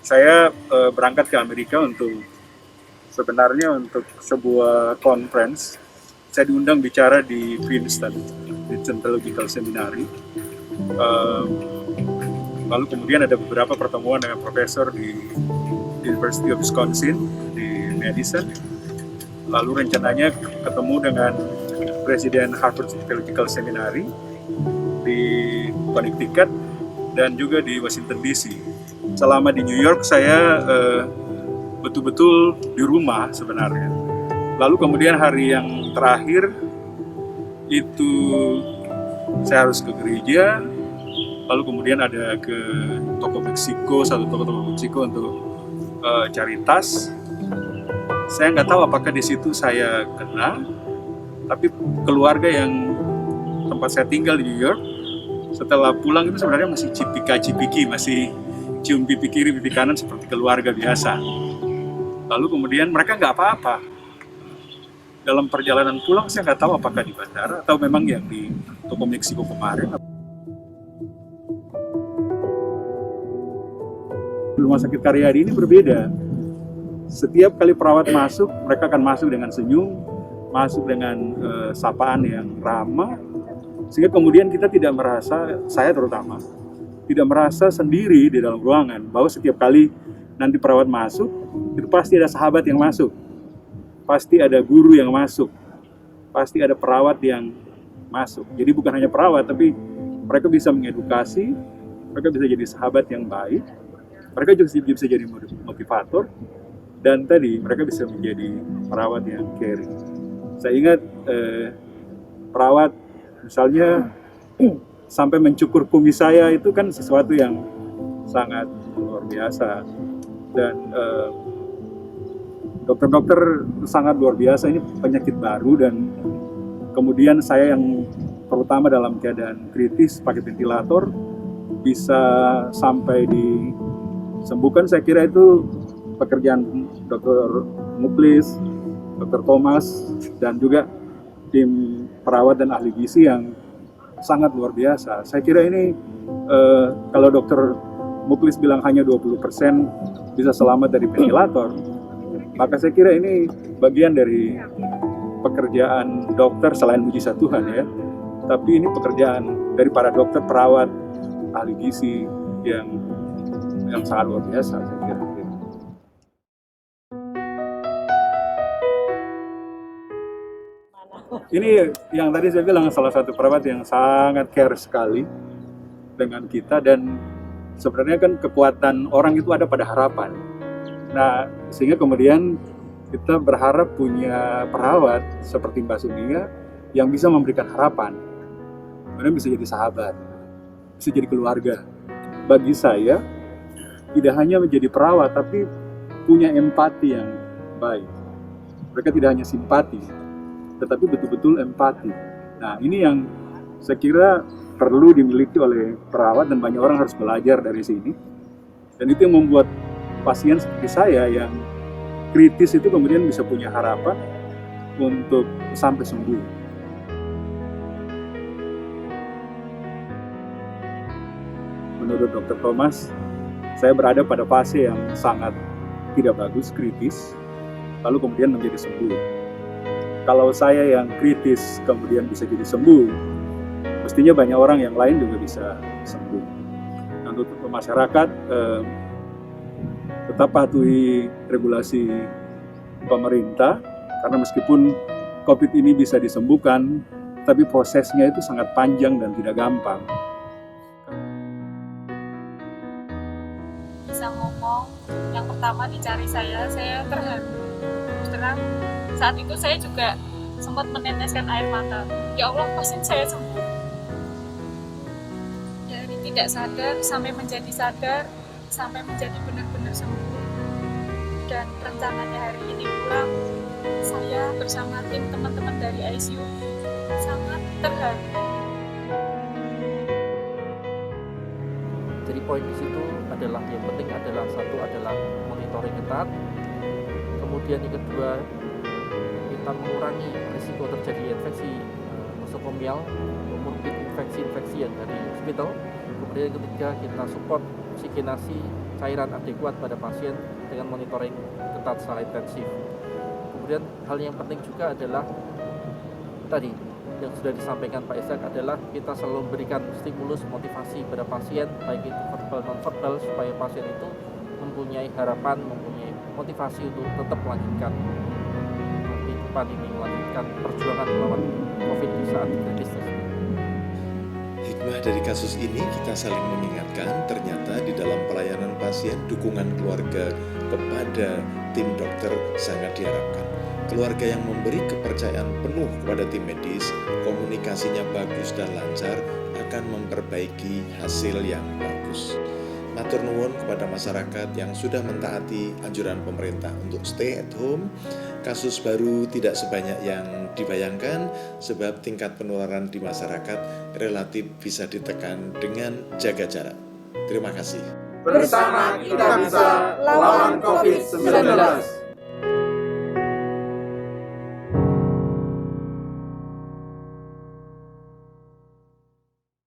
Saya berangkat ke Amerika untuk sebuah conference. Saya diundang bicara di Princeton, Princeton Theological Seminary. Eh, Lalu kemudian ada beberapa pertemuan dengan profesor di University of Wisconsin di Madison. Lalu rencananya ketemu dengan Presiden Harvard Theological Seminary di Connecticut dan juga di Washington DC. Selama di New York saya betul-betul di rumah sebenarnya. Lalu kemudian hari yang terakhir itu saya harus ke gereja, lalu kemudian ada ke toko Meksiko, satu toko Meksiko untuk cari tas. Saya nggak tahu apakah di situ saya kena, tapi keluarga yang tempat saya tinggal di New York, setelah pulang itu sebenarnya masih cipika-cipiki, masih cium pipi kiri, pipi kanan seperti keluarga biasa. Lalu kemudian mereka nggak apa-apa. Dalam perjalanan pulang saya nggak tahu apakah di bandara atau memang yang di toko Meksiko kemarin. Rumah sakit Karyadi ini berbeda. Setiap kali perawat masuk, mereka akan masuk dengan senyum, masuk dengan sapaan yang ramah, sehingga kemudian kita tidak merasa, saya terutama, tidak merasa sendiri di dalam ruangan, bahwa setiap kali nanti perawat masuk, itu pasti ada sahabat yang masuk, pasti ada guru yang masuk, pasti ada perawat yang masuk. Jadi bukan hanya perawat, tapi mereka bisa mengedukasi, mereka bisa jadi sahabat yang baik, mereka juga bisa jadi motivator, dan tadi mereka bisa menjadi perawat yang caring. Saya ingat perawat misalnya sampai mencukur kumis saya, itu kan sesuatu yang sangat luar biasa. Dan dokter-dokter sangat luar biasa, ini penyakit baru, dan kemudian saya yang terutama dalam keadaan kritis pakai ventilator bisa sampai disembuhkan. Saya kira itu pekerjaan Dr. Muklis, Dr. Thomas, dan juga tim perawat dan ahli gizi yang sangat luar biasa. Saya kira ini kalau Dr. Muklis bilang hanya 20% bisa selamat dari ventilator, maka saya kira ini bagian dari pekerjaan dokter selain mujizat Tuhan ya. Tapi ini pekerjaan dari para dokter, perawat, ahli gizi yang sangat luar biasa saya kira. Ini yang tadi saya bilang, salah satu perawat yang sangat care sekali dengan kita, dan sebenarnya kan kekuatan orang itu ada pada harapan. Nah, sehingga kemudian kita berharap punya perawat seperti Mbak Sunia yang bisa memberikan harapan. Kemudian bisa jadi sahabat, bisa jadi keluarga. Bagi saya, tidak hanya menjadi perawat, tapi punya empati yang baik. Mereka tidak hanya simpati, tetapi betul-betul empati. Nah, ini yang saya kira perlu dimiliki oleh perawat, dan banyak orang harus belajar dari sini. Dan itu yang membuat pasien seperti saya yang kritis itu kemudian bisa punya harapan untuk sampai sembuh. Menurut Dr. Thomas, saya berada pada fase yang sangat tidak bagus, kritis, lalu kemudian menjadi sembuh. Kalau saya yang kritis kemudian bisa jadi sembuh, mestinya banyak orang yang lain juga bisa sembuh. Dan untuk masyarakat, tetap patuhi regulasi pemerintah, karena meskipun COVID ini bisa disembuhkan, tapi prosesnya itu sangat panjang dan tidak gampang. Bisa ngomong, yang pertama dicari saya terharu. Terang saat itu saya juga sempat meneteskan air mata. Ya Allah, pasien saya sembuh. Dari tidak sadar sampai menjadi sadar, sampai menjadi benar-benar sembuh. Dan rencananya hari ini pulang, saya bersama tim teman-teman dari ICU sangat terharu. Jadi poin di situ adalah yang penting adalah satu adalah monitoring ketat, kemudian yang kedua kita mengurangi risiko terjadi infeksi nosokomial maupun infeksi-infeksi yang dari hospital. Kemudian yang ketiga kita support oksigenasi cairan adekuat pada pasien dengan monitoring ketat secara intensif. Kemudian hal yang penting juga adalah tadi yang sudah disampaikan Pak Ishak adalah kita selalu memberikan stimulus motivasi pada pasien, baik itu verbal non verbal, supaya pasien itu mempunyai harapan, mempunyai motivasi untuk tetap melanjutkan kehidupan ini, melanjutkan perjuangan melawan COVID di saat kritis tersebut. Hikmah dari kasus ini kita saling mengingatkan ternyata di dalam pelayanan pasien dukungan keluarga kepada tim dokter sangat diharapkan. Keluarga yang memberi kepercayaan penuh kepada tim medis, komunikasinya bagus dan lancar akan memperbaiki hasil yang bagus. Matur nuwun kepada masyarakat yang sudah mentaati anjuran pemerintah untuk stay at home. Kasus baru tidak sebanyak yang dibayangkan sebab tingkat penularan di masyarakat relatif bisa ditekan dengan jaga jarak. Terima kasih. Bersama kita bisa lawan COVID-19.